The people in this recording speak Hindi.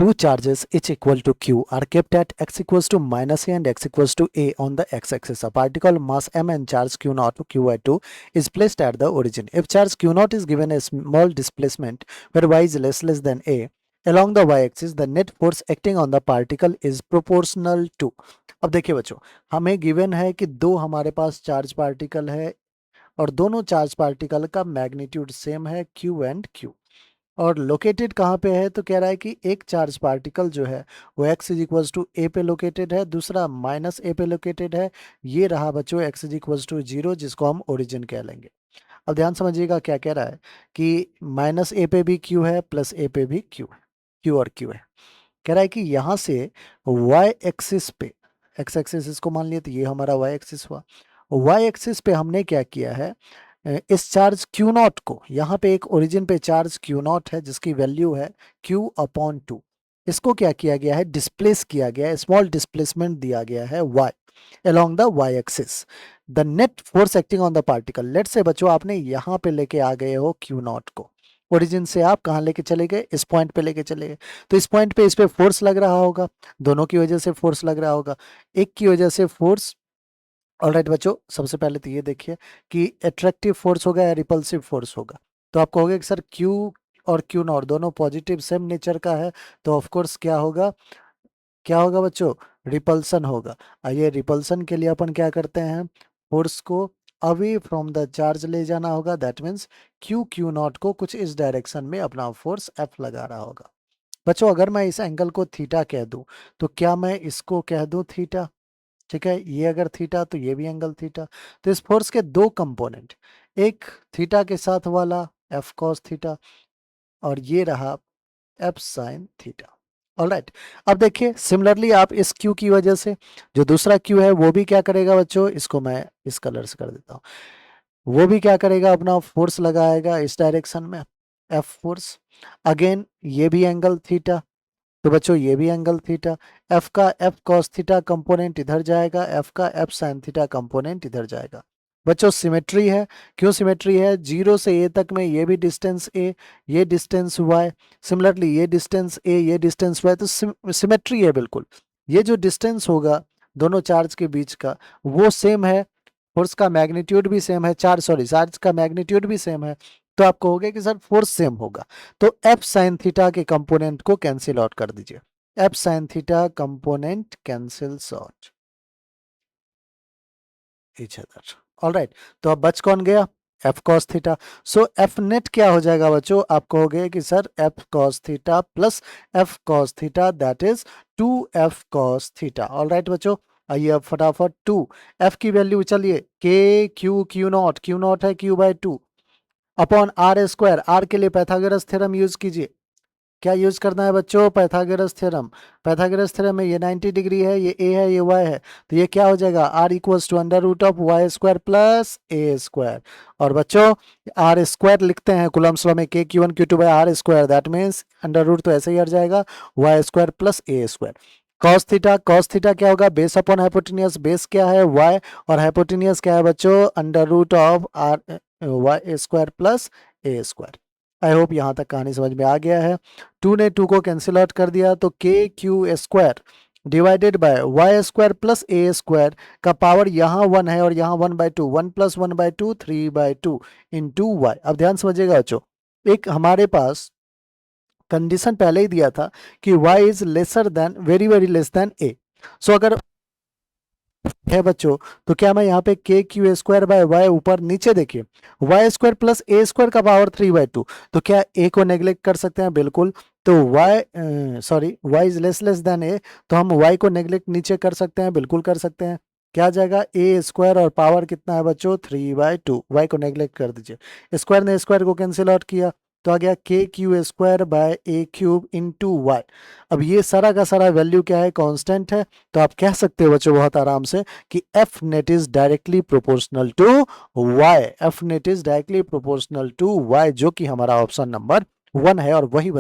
Two charges each equal to q are kept at x equals to minus a and x equals to a on the x-axis. A particle mass m and charge q naught q by 2 is placed at the origin. If charge q naught is given a small displacement where y is less than a along the y-axis, the net force acting on the particle is proportional to. अब देखिए बच्चों, हमें गिवन है कि दो हमारे पास चार्ज पार्टिकल है और दोनों चार्ज पार्टिकल का मैग्नीट्यूड सेम है q एंड q, और लोकेटेड कहाँ पे है, तो कह रहा है कि एक चार्ज पार्टिकल जो है वो x इज इक्वल्स टू ए पे लोकेटेड है, दूसरा माइनस ए पे लोकेटेड है। ये रहा बच्चों x इज इक्वल्स टू 0, जिसको हम ओरिजिन कह लेंगे। अब ध्यान समझिएगा क्या कह रहा है कि माइनस ए पे भी q है, प्लस ए पे भी q है, q और q है। कह रहा है कि यहाँ से y एक्सिस पे, x एक्सिस इसको मान लिया तो ये हमारा y एक्सिस हुआ, y एक्सिस पे हमने क्या किया है, इस चार्ज Q नॉट को, यहाँ पे एक ओरिजिन पे चार्ज Q नॉट है जिसकी वैल्यू है Q अपॉन 2, इसको क्या किया गया है, डिस्प्लेस किया गया है, स्मॉल डिस्प्लेसमेंट दिया गया है y along the y axis. The net force acting on the particle. Late से बच्चों आपने यहाँ पे लेके आ गए हो Q नॉट को, ओरिजिन से आप कहाँ लेके चले गए, इस पॉइंट पे लेके चले गए, तो इस पॉइंट पे इस पे फोर्स लग रहा होगा, दोनों की वजह से फोर्स लग रहा होगा, एक की वजह से फोर्स। ऑलराइट बच्चों, सबसे पहले तो ये देखिए कि अट्रैक्टिव फोर्स होगा या रिपल्सिव फोर्स होगा, तो आप कहोगे कि सर Q और Q नॉट दोनों पॉजिटिव सेम नेचर का है, तो ऑफ कोर्स क्या होगा, क्या होगा बच्चों, रिपल्सन होगा। आइए रिपल्सन के लिए अपन क्या करते हैं, फोर्स को अवे फ्रॉम द चार्ज ले जाना होगा, दैट मीन्स Q नॉट को कुछ इस डायरेक्शन में अपना फोर्स F लगा रहा होगा। बच्चों अगर मैं इस एंगल को थीटा कह दूं तो क्या मैं इसको कह दूं थीटा, ठीक है, ये अगर थीटा तो ये भी एंगल थीटा, तो इस फोर्स के दो कंपोनेंट, एक थीटा के साथ वाला F cos थीटा और ये रहा F sin थीटा। ऑलराइट, अब देखिए सिमिलरली आप इस Q की वजह से जो दूसरा Q है वो भी क्या करेगा बच्चों, इसको मैं इस कलर से कर देता हूँ, वो भी क्या करेगा, अपना फोर्स लगाएगा इस डायरेक्शन में, F फोर्स। अगेन ये भी एंगल थीटा, तो बच्चों ये भी एंगल थीटा, F का F cos थीटा कंपोनेंट इधर जाएगा, F का F sin थीटा कंपोनेंट इधर जाएगा। बच्चों सिमेट्री है, क्यों सिमेट्री है, 0 से a तक में ये भी डिस्टेंस a, ये डिस्टेंस y, सिमिलरली ये डिस्टेंस a, ये डिस्टेंस y, तो सिमेट्री है बिल्कुल। ये जो डिस्टेंस होगा दोनों चार्ज के बीच का वो सेम है, फोर्स का मैग्नीट्यूड भी सेम है, चार्ज का मैग्नीट्यूड भी सेम है, तो आप कहोगे कि सर फोर्स सेम होगा, तो F sin थीटा के कंपोनेंट को कैंसिल आउट कर दीजिए, F sin theta component cancels out each other. Alright, तो अब बच कौन गया, F cos थीटा। सो F नेट क्या हो जाएगा बच्चों, आप कहोगे कि sir F cos theta plus F cos theta that is 2F cos theta. Alright बच्चों, आइए अब फटाफट 2 F की वैल्यू चलिए K Q नॉट है Q by 2 upon r square, r के लिए पैथागोरस थ्योरम यूज कीजिए। क्या यूज करना है बच्चों, पैथागोरस थ्योरम। पैथागोरस थ्योरम में ये 90 डिग्री है, ये ए है, ये वाई है, तो ये क्या हो जाएगा, r equals to under root of y square plus a square. और बच्चों आर स्क्वायर लिखते हैं कुलम्स लॉ में K Q1 Q2 by r square, that means under root तो ऐसे ही हट जाएगा, y square plus a square. Cos theta क्या होगा, बेस अपॉन हाइपोटेनियस, बेस क्या है वाई और हाइपोटेनियस क्या है बच्चों, under root of r y square plus a square. I hope यहाँ तक कहानी समझ में आ गया है। 2 ने 2 को कैंसिल आउट कर दिया, तो KQ square divided by y square plus a square का पावर यहाँ 1 है और यहाँ 1/2, 1 + 1/2 3/2 इंटू वाई। अब ध्यान समझिएगा बच्चों, एक हमारे पास कंडीशन पहले ही दिया था कि y is lesser than, very very less than a। सो अगर है बच्चों तो क्या मैं यहाँ पे KQ स्क्वायर बाय वाई, ऊपर नीचे देखिए Y square plus a square का पावर 3/2, तो क्या a को नेग्लेक्ट कर सकते हैं, बिल्कुल। तो y is less than a, तो हम y को नेग्लेक्ट नीचे कर सकते हैं, बिल्कुल कर सकते हैं। क्या आ जाएगा, a स्क्वायर और पावर कितना है बच्चों 3/2, y को नेग्लेक्ट कर दीजिए, स्क्वायर ने स्क्वायर को कैंसिल आउट किया, तो आ गया KQ square by a cube into y. अब ये सारा का सारा वैल्यू क्या है, कांस्टेंट है, तो आप कह सकते हो बच्चों बहुत आराम से कि F net is directly proportional to y, F net is directly proportional to y, जो कि हमारा ऑप्शन नंबर 1 है और वही